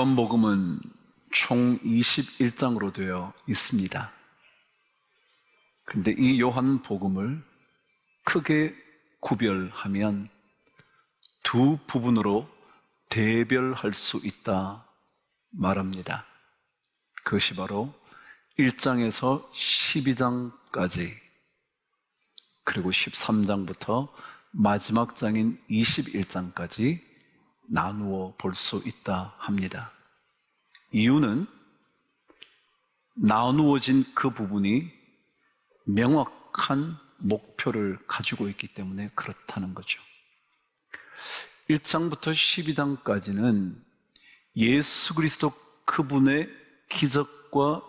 요한복음은 총 21장으로 되어 있습니다. 그런데 이 요한복음을 크게 구별하면 두 부분으로 대별할 수 있다 말합니다. 그것이 바로 1장에서 12장까지, 그리고 13장부터 마지막 장인 21장까지 나누어 볼 수 있다 합니다. 이유는 나누어진 그 부분이 명확한 목표를 가지고 있기 때문에 그렇다는 거죠. 1장부터 12장까지는 예수 그리스도 그분의 기적과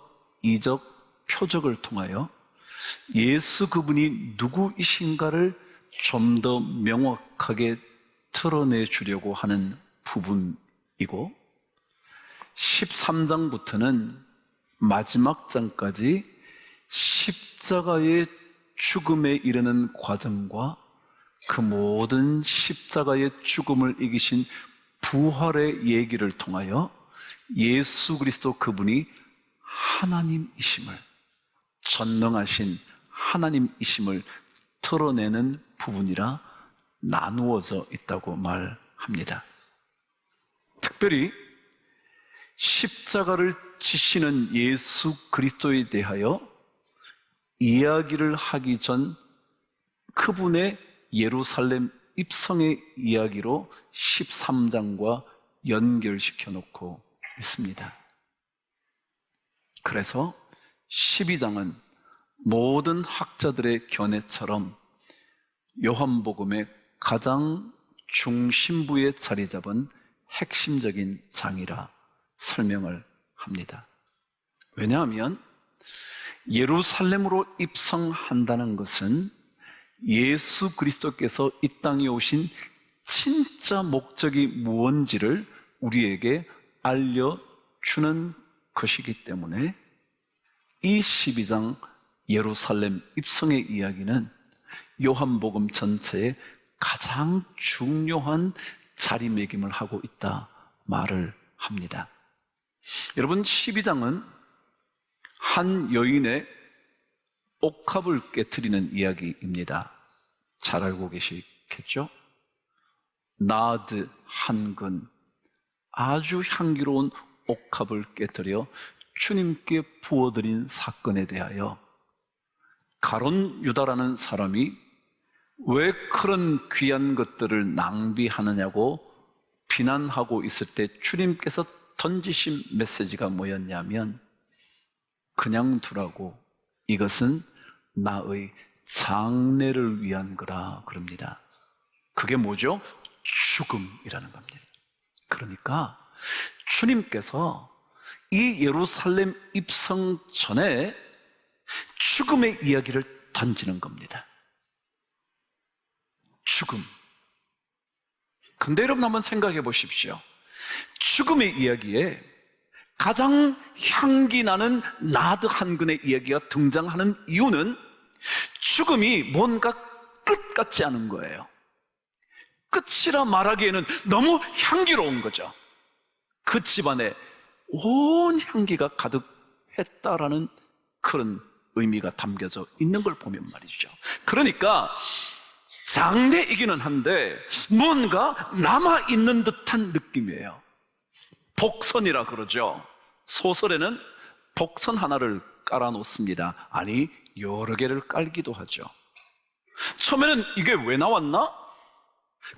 이적, 표적을 통하여 예수 그분이 누구이신가를 좀 더 명확하게 드러내 주려고 하는 부분이고, 13장부터는 마지막 장까지 십자가의 죽음에 이르는 과정과 그 모든 십자가의 죽음을 이기신 부활의 얘기를 통하여 예수 그리스도 그분이 하나님이심을, 전능하신 하나님이심을 드러내는 부분이라 나누어져 있다고 말합니다. 특별히 십자가를 지시는 예수 그리스도에 대하여 이야기를 하기 전 그분의 예루살렘 입성의 이야기로 13장과 연결시켜 놓고 있습니다. 그래서 12장은 모든 학자들의 견해처럼 요한복음의 가장 중심부에 자리 잡은 핵심적인 장이라 설명을 합니다. 왜냐하면 예루살렘으로 입성한다는 것은 예수 그리스도께서 이 땅에 오신 진짜 목적이 무엇인지를 우리에게 알려주는 것이기 때문에 이 12장 예루살렘 입성의 이야기는 요한복음 전체에 가장 중요한 자리매김을 하고 있다 말을 합니다. 여러분, 12장은 한 여인의 옥합을 깨트리는 이야기입니다. 잘 알고 계시겠죠? 나드 한 근, 아주 향기로운 옥합을 깨트려 주님께 부어드린 사건에 대하여 가론 유다라는 사람이 왜 그런 귀한 것들을 낭비하느냐고 비난하고 있을 때 주님께서 던지신 메시지가 뭐였냐면, 그냥 두라고, 이것은 나의 장례를 위한 거라 그럽니다. 그게 뭐죠? 죽음이라는 겁니다. 그러니까 주님께서 이 예루살렘 입성 전에 죽음의 이야기를 던지는 겁니다. 죽음. 근데 여러분 한번 생각해 보십시오. 죽음의 이야기에 가장 향기 나는 나드 한 근의 이야기가 등장하는 이유는 죽음이 뭔가 끝 같지 않은 거예요. 끝이라 말하기에는 너무 향기로운 거죠. 그 집안에 온 향기가 가득했다라는 그런 의미가 담겨져 있는 걸 보면 말이죠. 그러니까 장례이기는 한데 뭔가 남아있는 듯한 느낌이에요. 복선이라 그러죠. 소설에는 복선 하나를 깔아놓습니다. 아니, 여러 개를 깔기도 하죠. 처음에는 이게 왜 나왔나?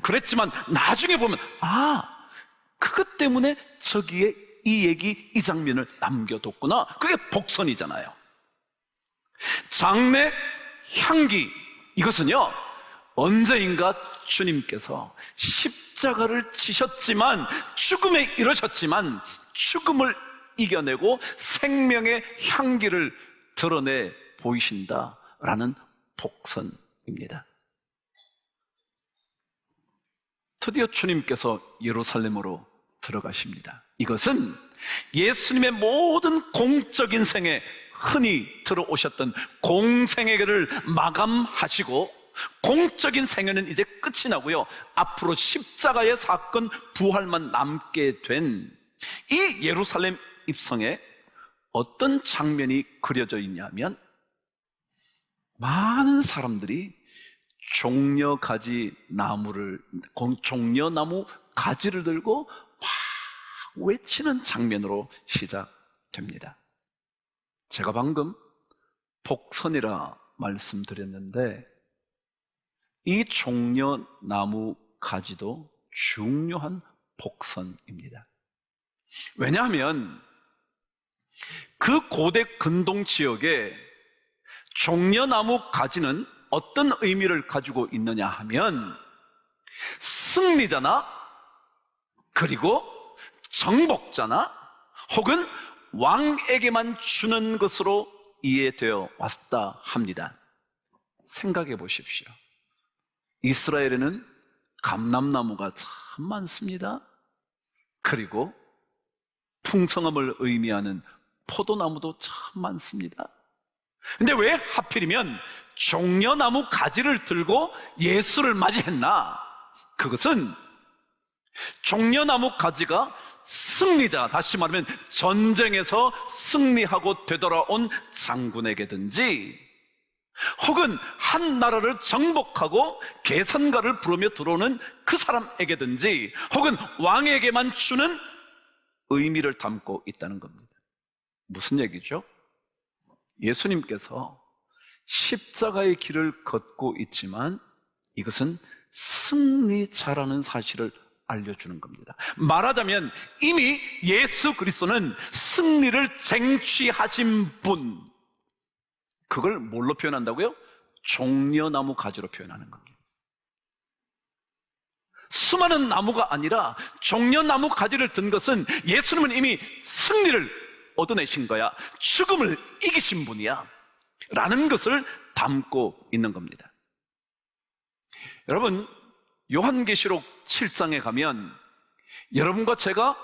그랬지만 나중에 보면 그것 때문에 저기에 이 얘기, 이 장면을 남겨뒀구나. 그게 복선이잖아요. 장례 향기, 이것은요, 언제인가 주님께서 십자가를 지셨지만, 죽음에 이르셨지만 죽음을 이겨내고 생명의 향기를 드러내 보이신다라는 복선입니다. 드디어 주님께서 예루살렘으로 들어가십니다. 이것은 예수님의 모든 공적인 생에 흔히 들어오셨던 공생애를 마감하시고, 공적인 생애는 이제 끝이 나고요, 앞으로 십자가의 사건 부활만 남게 된 이 예루살렘 입성에 어떤 장면이 그려져 있냐면, 많은 사람들이 종려나무 가지를 들고 막 외치는 장면으로 시작됩니다. 제가 방금 복선이라 말씀드렸는데, 이 종려나무 가지도 중요한 복선입니다. 왜냐하면 그 고대 근동 지역에 종려나무 가지는 어떤 의미를 가지고 있느냐 하면, 승리자나 그리고 정복자나 혹은 왕에게만 주는 것으로 이해되어 왔다 합니다. 생각해 보십시오. 이스라엘에는 감람나무가 참 많습니다. 그리고 풍성함을 의미하는 포도나무도 참 많습니다. 근데 왜 하필이면 종려나무 가지를 들고 예수를 맞이했나? 그것은 종려나무 가지가 승리자, 다시 말하면 전쟁에서 승리하고 되돌아온 장군에게든지, 혹은 한 나라를 정복하고 계산가를 부르며 들어오는 그 사람에게든지, 혹은 왕에게만 주는 의미를 담고 있다는 겁니다. 무슨 얘기죠? 예수님께서 십자가의 길을 걷고 있지만 이것은 승리자라는 사실을 알려주는 겁니다. 말하자면 이미 예수 그리스도는 승리를 쟁취하신 분, 그걸 뭘로 표현한다고요? 종려나무 가지로 표현하는 겁니다. 수많은 나무가 아니라 종려나무 가지를 든 것은 예수님은 이미 승리를 얻어내신 거야, 죽음을 이기신 분이야 라는 것을 담고 있는 겁니다. 여러분, 요한계시록 7장에 가면 여러분과 제가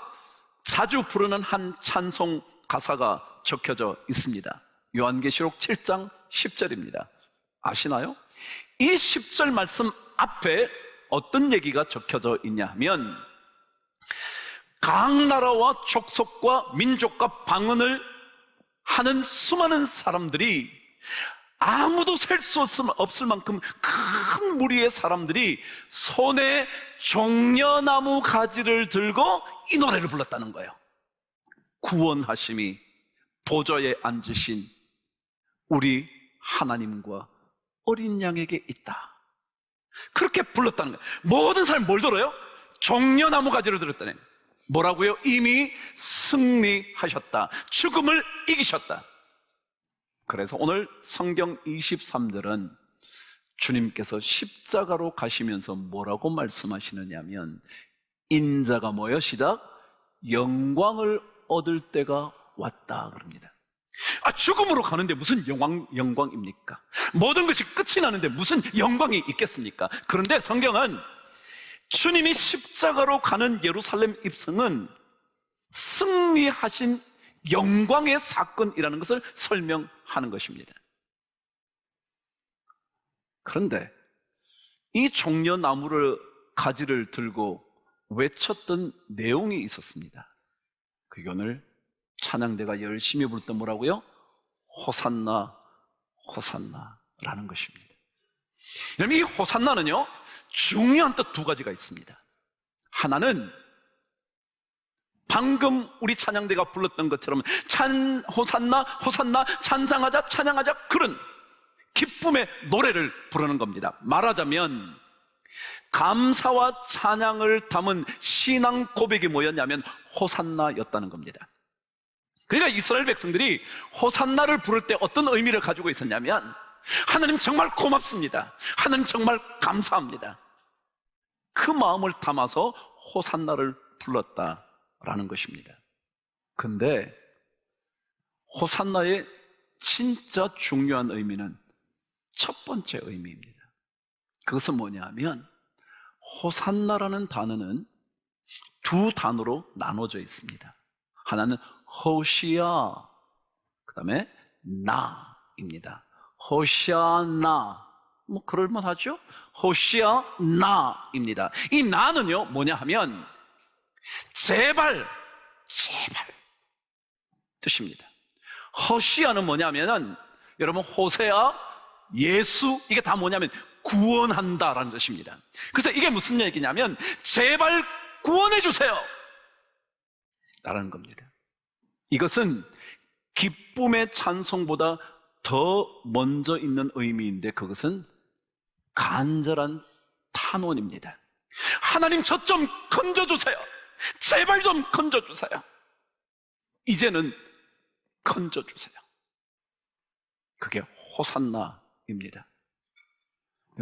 자주 부르는 한 찬송 가사가 적혀져 있습니다. 요한계시록 7장 10절입니다. 아시나요? 이 10절 말씀 앞에 어떤 얘기가 적혀져 있냐 하면, 각 나라와 족속과 민족과 방언을 하는 수많은 사람들이, 아무도 셀 수 없을 만큼 큰 무리의 사람들이 손에 종려나무 가지를 들고 이 노래를 불렀다는 거예요. 구원하심이 보좌에 앉으신 우리 하나님과 어린 양에게 있다, 그렇게 불렀다는 거예요. 모든 사람이 뭘 들어요? 종려나무 가지를 들었다네. 뭐라고요? 이미 승리하셨다, 죽음을 이기셨다. 그래서 오늘 성경 23절은 주님께서 십자가로 가시면서 뭐라고 말씀하시느냐면, 인자가 뭐요? 시작, 영광을 얻을 때가 왔다 그럽니다. 죽음으로 가는데 무슨 영광입니까? 모든 것이 끝이 나는데 무슨 영광이 있겠습니까? 그런데 성경은 주님이 십자가로 가는 예루살렘 입성은 승리하신 영광의 사건이라는 것을 설명하는 것입니다. 그런데 이 종려나무를 가지를 들고 외쳤던 내용이 있었습니다. 그게 오늘 찬양대가 열심히 부르던 뭐라고요? 호산나, 호산나라는 것입니다. 여러분, 이 호산나는요, 중요한 뜻 두 가지가 있습니다. 하나는 방금 우리 찬양대가 불렀던 것처럼 호산나, 호산나, 찬양하자, 찬양하자, 그런 기쁨의 노래를 부르는 겁니다. 말하자면 감사와 찬양을 담은 신앙 고백이 뭐였냐면 호산나였다는 겁니다. 그러니까 이스라엘 백성들이 호산나를 부를 때 어떤 의미를 가지고 있었냐면, 하나님 정말 고맙습니다, 하나님 정말 감사합니다, 그 마음을 담아서 호산나를 불렀다라는 것입니다. 근데 호산나의 진짜 중요한 의미는 첫 번째 의미입니다. 그것은 뭐냐면, 호산나라는 단어는 두 단어로 나눠져 있습니다. 하나는 호시아, 그 다음에 나입니다. 호시아나, 뭐 그럴만하죠? 호시아나입니다. 이 나는요 뭐냐 하면, 제발 뜻입니다. 허시아는 뭐냐면은 여러분 호세아, 예수 이게 다 뭐냐면 구원한다라는 뜻입니다. 그래서 이게 무슨 얘기냐면 제발 구원해 주세요 라는 겁니다. 이것은 기쁨의 찬송보다 더 먼저 있는 의미인데 그것은 간절한 탄원입니다. 하나님 저 좀 건져주세요. 제발 좀 건져주세요. 이제는 건져주세요. 그게 호산나입니다.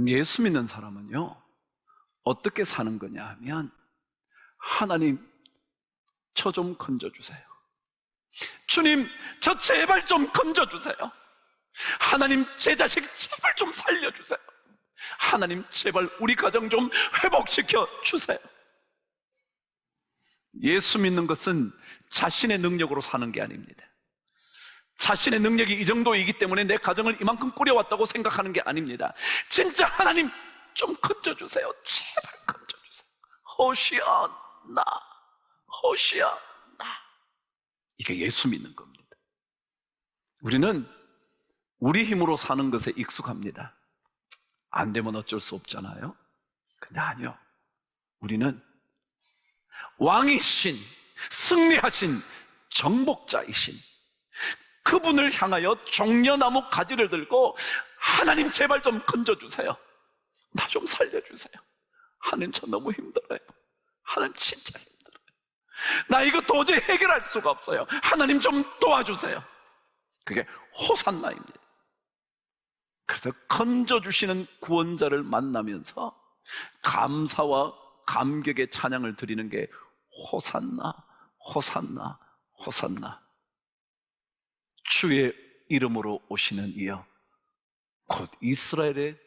예수 믿는 사람은요 어떻게 사는 거냐 하면 하나님 저 좀 건져주세요. 주님 저 제발 좀 건져주세요. 하나님 제 자식 제발 좀 살려주세요. 하나님 제발 우리 가정 좀 회복시켜 주세요. 예수 믿는 것은 자신의 능력으로 사는 게 아닙니다. 자신의 능력이 이 정도이기 때문에 내 가정을 이만큼 꾸려왔다고 생각하는 게 아닙니다. 진짜 하나님 좀 건져주세요. 제발 건져주세요. 호시아나, 호시아나. 이게 예수 믿는 겁니다. 우리는 우리 힘으로 사는 것에 익숙합니다. 안 되면 어쩔 수 없잖아요. 근데 아니요, 우리는 왕이신, 승리하신 정복자이신 그분을 향하여 종려나무 가지를 들고 하나님 제발 좀 건져주세요. 나 좀 살려주세요. 하나님 저 너무 힘들어요. 하나님 진짜 힘들어요. 나 이거 도저히 해결할 수가 없어요. 하나님 좀 도와주세요. 그게 호산나입니다. 그래서 건져주시는 구원자를 만나면서 감사와 감격의 찬양을 드리는 게 호산나, 호산나, 호산나. 주의 이름으로 오시는 이여 곧 이스라엘의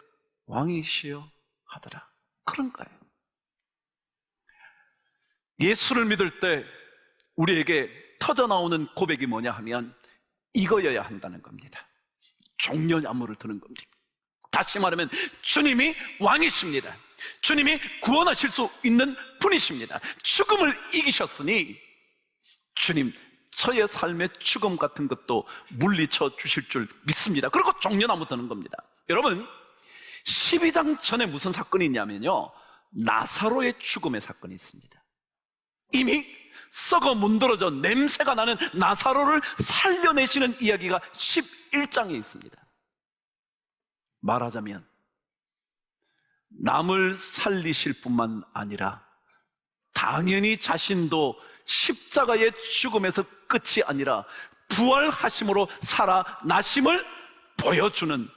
왕이시여 하더라. 그런 거예요. 예수를 믿을 때 우리에게 터져나오는 고백이 뭐냐 하면 이거여야 한다는 겁니다. 종려나무를 드는 겁니다. 다시 말하면 주님이 왕이십니다. 주님이 구원하실 수 있는 분이십니다. 죽음을 이기셨으니 주님 저의 삶의 죽음 같은 것도 물리쳐 주실 줄 믿습니다. 그리고 종려나무 드는 겁니다. 여러분 12장 전에 무슨 사건이 있냐면요 나사로의 죽음의 사건이 있습니다. 이미 썩어 문드러져 냄새가 나는 나사로를 살려내시는 이야기가 11장에 있습니다. 말하자면 남을 살리실 뿐만 아니라 당연히 자신도 십자가의 죽음에서 끝이 아니라 부활하심으로 살아나심을 보여주는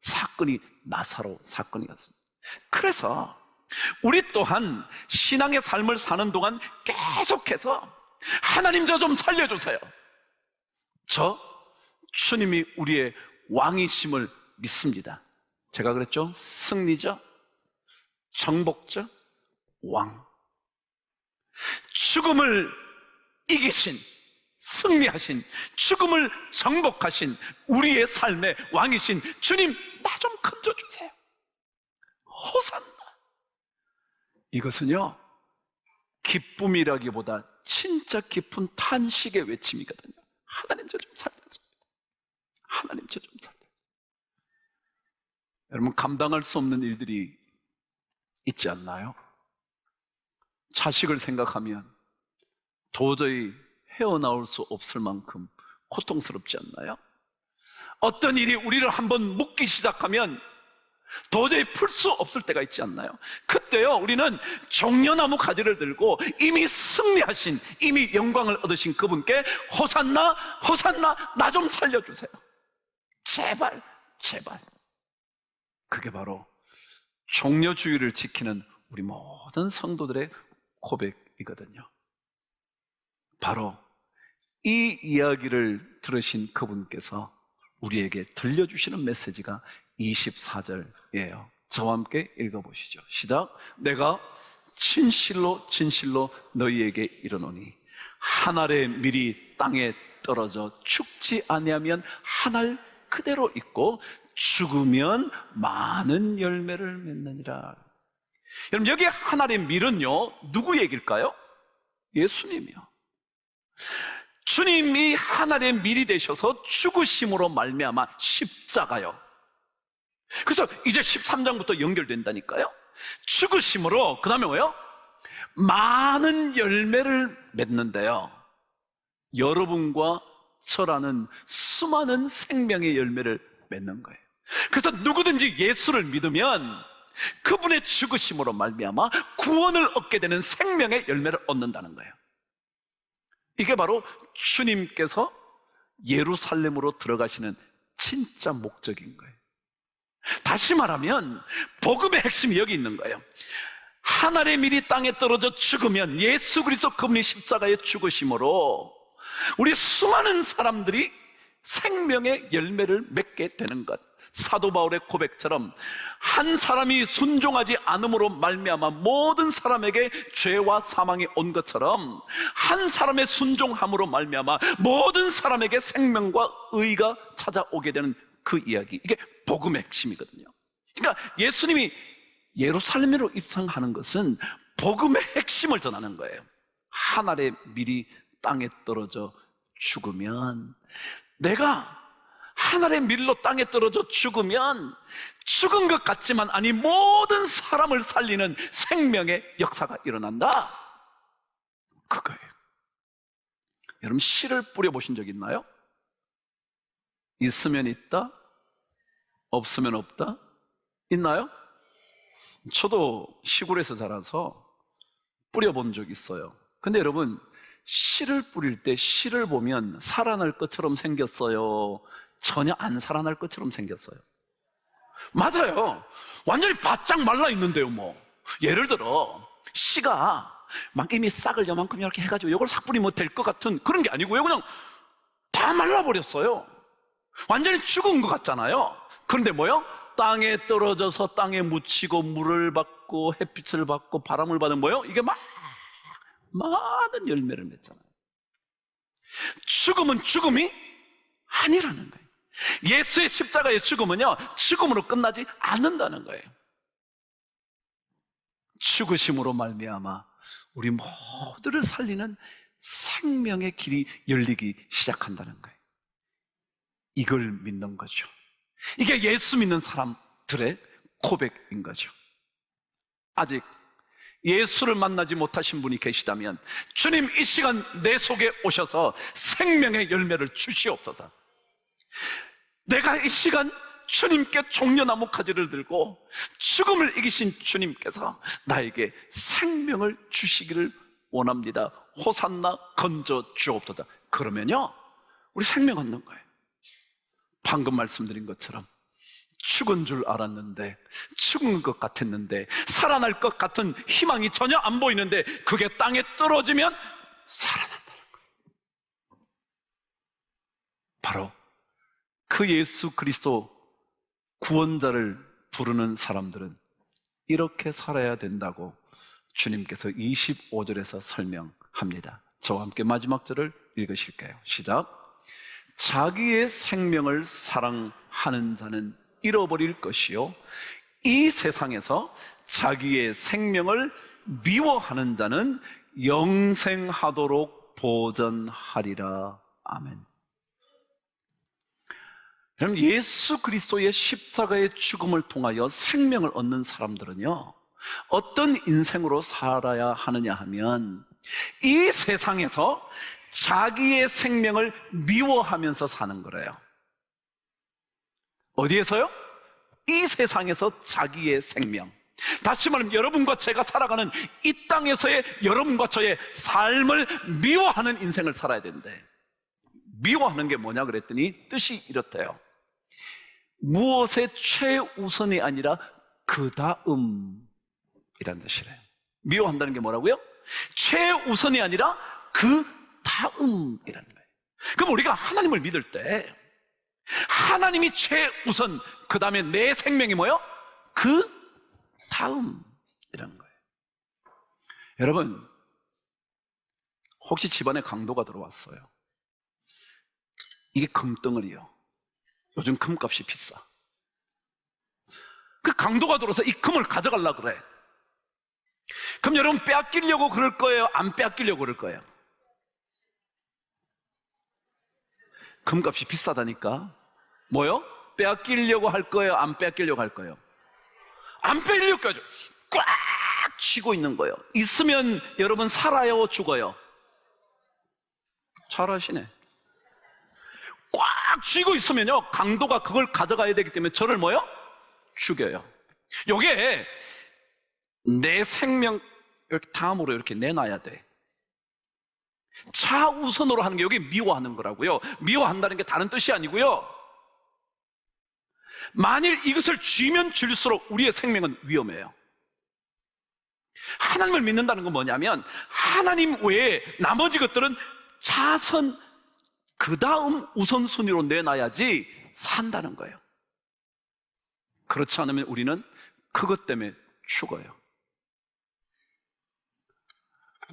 사건이 나사로 사건이었습니다. 그래서 우리 또한 신앙의 삶을 사는 동안 계속해서 하나님 저 좀 살려주세요. 저 주님이 우리의 왕이심을 믿습니다. 제가 그랬죠? 승리자, 정복자, 왕. 죽음을 이기신, 승리하신, 죽음을 정복하신 우리의 삶의 왕이신 주님 나 좀 건져주세요. 호산나. 이것은요 기쁨이라기보다 진짜 깊은 탄식의 외침이거든요. 하나님 저 좀 살려줘요. 하나님 저 좀 살려줘요. 여러분 감당할 수 없는 일들이 있지 않나요? 자식을 생각하면 도저히 헤어나올 수 없을 만큼 고통스럽지 않나요? 어떤 일이 우리를 한번 묶기 시작하면 도저히 풀 수 없을 때가 있지 않나요? 그때요 우리는 종려나무 가지를 들고 이미 승리하신, 이미 영광을 얻으신 그분께 호산나, 호산나 나 좀 살려주세요. 제발, 제발. 그게 바로 종려주의를 지키는 우리 모든 성도들의 고백이거든요. 바로 이 이야기를 들으신 그분께서 우리에게 들려주시는 메시지가 24절이에요. 저와 함께 읽어보시죠. 시작. 내가 진실로 진실로 너희에게 이르노니 한 알의 밀이 땅에 떨어져 죽지 아니하면 한 알 그대로 있고 죽으면 많은 열매를 맺느니라. 여러분 여기 한 알의 밀은요 누구 얘기일까요? 예수님이요. 주님이 하늘의 밀이 되셔서 죽으심으로 말미암아 십자가요. 그래서 이제 13장부터 연결된다니까요. 죽으심으로 그 다음에 뭐요? 많은 열매를 맺는데요, 여러분과 저라는 수많은 생명의 열매를 맺는 거예요. 그래서 누구든지 예수를 믿으면 그분의 죽으심으로 말미암아 구원을 얻게 되는 생명의 열매를 얻는다는 거예요. 이게 바로 주님께서 예루살렘으로 들어가시는 진짜 목적인 거예요. 다시 말하면 복음의 핵심이 여기 있는 거예요. 하늘의 밀이 땅에 떨어져 죽으면 예수 그리스도 그분이 십자가에 죽으심으로 우리 수많은 사람들이 생명의 열매를 맺게 되는 것. 사도 바울의 고백처럼 한 사람이 순종하지 않음으로 말미암아 모든 사람에게 죄와 사망이 온 것처럼 한 사람의 순종함으로 말미암아 모든 사람에게 생명과 의가 찾아오게 되는 그 이야기, 이게 복음의 핵심이거든요. 그러니까 예수님이 예루살렘으로 입성하는 것은 복음의 핵심을 전하는 거예요. 하늘의 밀이 땅에 떨어져 죽으면, 내가 하늘의 밀로 땅에 떨어져 죽으면 죽은 것 같지만 아니 모든 사람을 살리는 생명의 역사가 일어난다, 그거예요. 여러분, 씨를 뿌려보신 적 있나요? 있으면 있다, 없으면 없다? 있나요? 저도 시골에서 자라서 뿌려본 적 있어요. 근데 여러분, 씨를 뿌릴 때 씨를 보면 살아날 것처럼 생겼어요? 전혀 안 살아날 것처럼 생겼어요? 맞아요. 완전히 바짝 말라 있는데요. 예를 들어 씨가 막 이미 싹을 요만큼 이렇게 해가지고 이걸 싹 뿌리면 될 것 같은 그런 게 아니고요, 그냥 다 말라버렸어요. 완전히 죽은 것 같잖아요. 그런데 땅에 떨어져서 땅에 묻히고 물을 받고 햇빛을 받고 바람을 받으면 이게 막 많은 열매를 맺잖아요. 죽음은 죽음이 아니라는 거예요. 예수의 십자가의 죽음은요, 죽음으로 끝나지 않는다는 거예요. 죽으심으로 말미암아 우리 모두를 살리는 생명의 길이 열리기 시작한다는 거예요. 이걸 믿는 거죠. 이게 예수 믿는 사람들의 고백인 거죠. 아직 예수를 만나지 못하신 분이 계시다면 주님, 이 시간 내 속에 오셔서 생명의 열매를 주시옵소서. 내가 이 시간 주님께 종려나무 가지를 들고 죽음을 이기신 주님께서 나에게 생명을 주시기를 원합니다. 호산나 건져 주옵소서. 그러면요, 우리 생명 얻는 거예요. 방금 말씀드린 것처럼 죽은 줄 알았는데, 죽은 것 같았는데, 살아날 것 같은 희망이 전혀 안 보이는데 그게 땅에 떨어지면 살아난다는 거예요. 바로 그 예수 그리스도 구원자를 부르는 사람들은 이렇게 살아야 된다고 주님께서 25절에서 설명합니다. 저와 함께 마지막 절을 읽으실게요. 시작. 자기의 생명을 사랑하는 자는 잃어버릴 것이요, 이 세상에서 자기의 생명을 미워하는 자는 영생하도록 보전하리라. 아멘. 여러분, 예수 그리스도의 십자가의 죽음을 통하여 생명을 얻는 사람들은요, 어떤 인생으로 살아야 하느냐 하면 이 세상에서 자기의 생명을 미워하면서 사는 거래요. 어디에서요? 이 세상에서 자기의 생명. 다시 말하면 여러분과 제가 살아가는 이 땅에서의 여러분과 저의 삶을 미워하는 인생을 살아야 된대. 미워하는 게 뭐냐 그랬더니 뜻이 이렇대요. 무엇의 최우선이 아니라 그 다음이라는 뜻이래요. 미워한다는 게 뭐라고요? 최우선이 아니라 그 다음이라는 거예요. 그럼 우리가 하나님을 믿을 때 하나님이 최우선, 그 다음에 내 생명이 뭐요? 그 다음이라는 거예요. 여러분, 혹시 집안에 강도가 들어왔어요. 이게 금덩어리요. 요즘 금값이 비싸. 그 강도가 들어와서 이 금을 가져가려고 그래. 그럼 여러분, 빼앗기려고 그럴 거예요? 안 빼앗기려고 그럴 거예요? 금값이 비싸다니까. 뭐요? 빼앗기려고 할 거예요? 안 빼앗기려고 할 거예요? 안 빼앗기려고 하죠. 꽉 쥐고 있는 거예요. 있으면 여러분 살아요, 죽어요? 잘하시네. 꽉 쥐고 있으면요, 강도가 그걸 가져가야 되기 때문에 저를 뭐요? 죽여요. 요게 내 생명 이렇게 다음으로 이렇게 내놔야 돼. 차우선으로 하는 게 여기 미워하는 거라고요. 미워한다는 게 다른 뜻이 아니고요, 만일 이것을 쥐면 쥘수록 우리의 생명은 위험해요. 하나님을 믿는다는 건 뭐냐면 하나님 외에 나머지 것들은 차선 그 다음 우선순위로 내놔야지 산다는 거예요. 그렇지 않으면 우리는 그것 때문에 죽어요.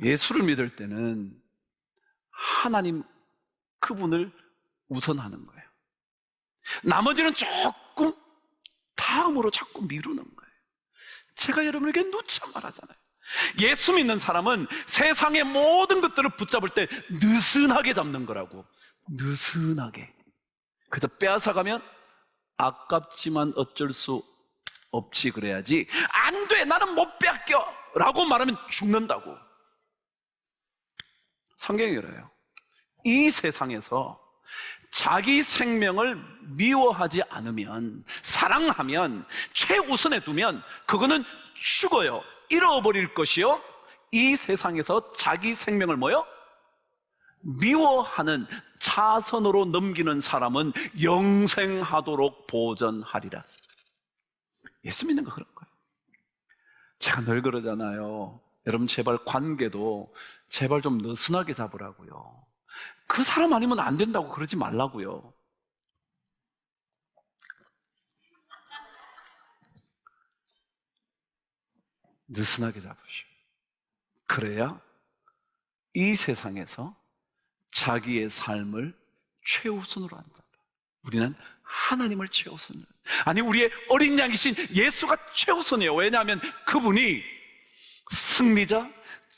예수를 믿을 때는 하나님 그분을 우선하는 거예요. 나머지는 조금 다음으로 자꾸 미루는 거예요. 제가 여러분에게 누차 말하잖아요. 예수 믿는 사람은 세상의 모든 것들을 붙잡을 때 느슨하게 잡는 거라고. 느슨하게. 그래서 빼앗아가면 아깝지만 어쩔 수 없지 그래야지, 안 돼, 나는 못 빼앗겨 라고 말하면 죽는다고. 성경이 그래요. 이 세상에서 자기 생명을 미워하지 않으면, 사랑하면, 최우선에 두면 그거는 죽어요. 잃어버릴 것이요, 이 세상에서 자기 생명을 뭐요? 미워하는, 차선으로 넘기는 사람은 영생하도록 보전하리라. 예수 믿는 거 그런 거예요. 제가 늘 그러잖아요. 여러분 제발 관계도 제발 좀 느슨하게 잡으라고요. 그 사람 아니면 안 된다고 그러지 말라고요. 느슨하게 잡으시오. 그래야 이 세상에서 자기의 삶을 최우선으로 한다. 우리는 하나님을 최우선으로, 아니 우리의 어린 양이신 예수가 최우선이에요. 왜냐하면 그분이 승리자,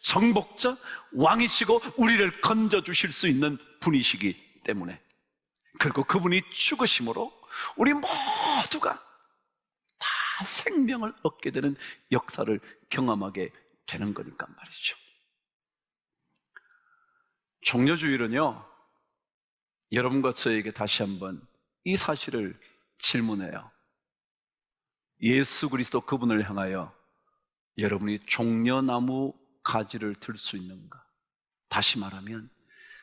정복자, 왕이시고 우리를 건져주실 수 있는 분이시기 때문에. 그리고 그분이 죽으심으로 우리 모두가 다 생명을 얻게 되는 역사를 경험하게 되는 거니까 말이죠. 종려주일은요, 여러분과 저에게 다시 한번 이 사실을 질문해요. 예수 그리스도 그분을 향하여 여러분이 종려나무 가지를 들 수 있는가? 다시 말하면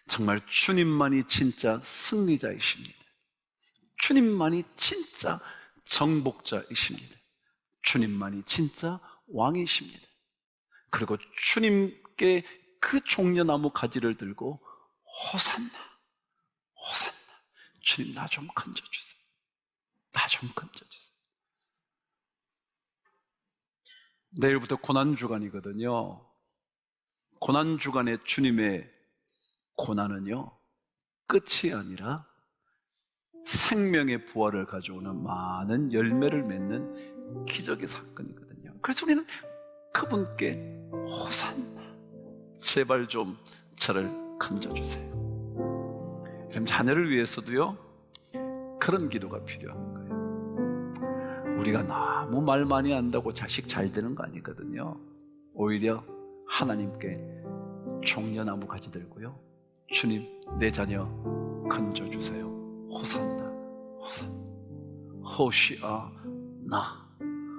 정말 주님만이 진짜 승리자이십니다. 주님만이 진짜 정복자이십니다. 주님만이 진짜 왕이십니다. 그리고 주님께 그 종려나무 가지를 들고 호산나, 호산나, 주님 나 좀 건져주세요. 나 좀 건져주세요. 내일부터 고난주간이거든요. 고난주간에 주님의 고난은요, 끝이 아니라 생명의 부활을 가져오는 많은 열매를 맺는 기적의 사건이거든요. 그래서 우리는 그분께 호산나, 제발 좀 저를 건져주세요. 그럼 자녀를 위해서도요, 그런 기도가 필요한 거예요. 우리가 너무 말 많이 한다고 자식 잘 되는 거 아니거든요. 오히려 하나님께 종려나무 가지 들고요, 주님 내 자녀 건져주세요. 호산나, 호산나, 호시아나,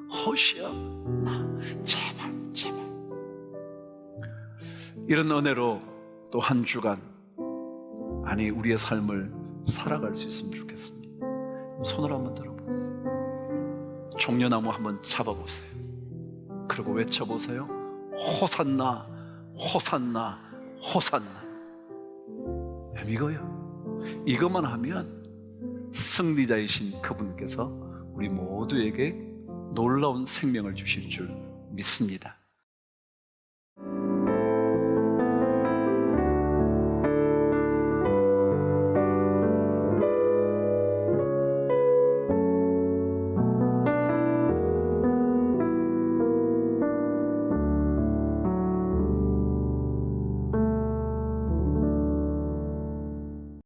호시아나, 제발, 제발. 이런 은혜로 또 한 주간, 아니 우리의 삶을 살아갈 수 있으면 좋겠습니다. 손을 한번 들어보세요. 종려나무 한번 잡아보세요. 그리고 외쳐보세요. 호산나, 호산나, 호산나. 이거요. 이것만 하면 승리자이신 그분께서 우리 모두에게 놀라운 생명을 주실 줄 믿습니다.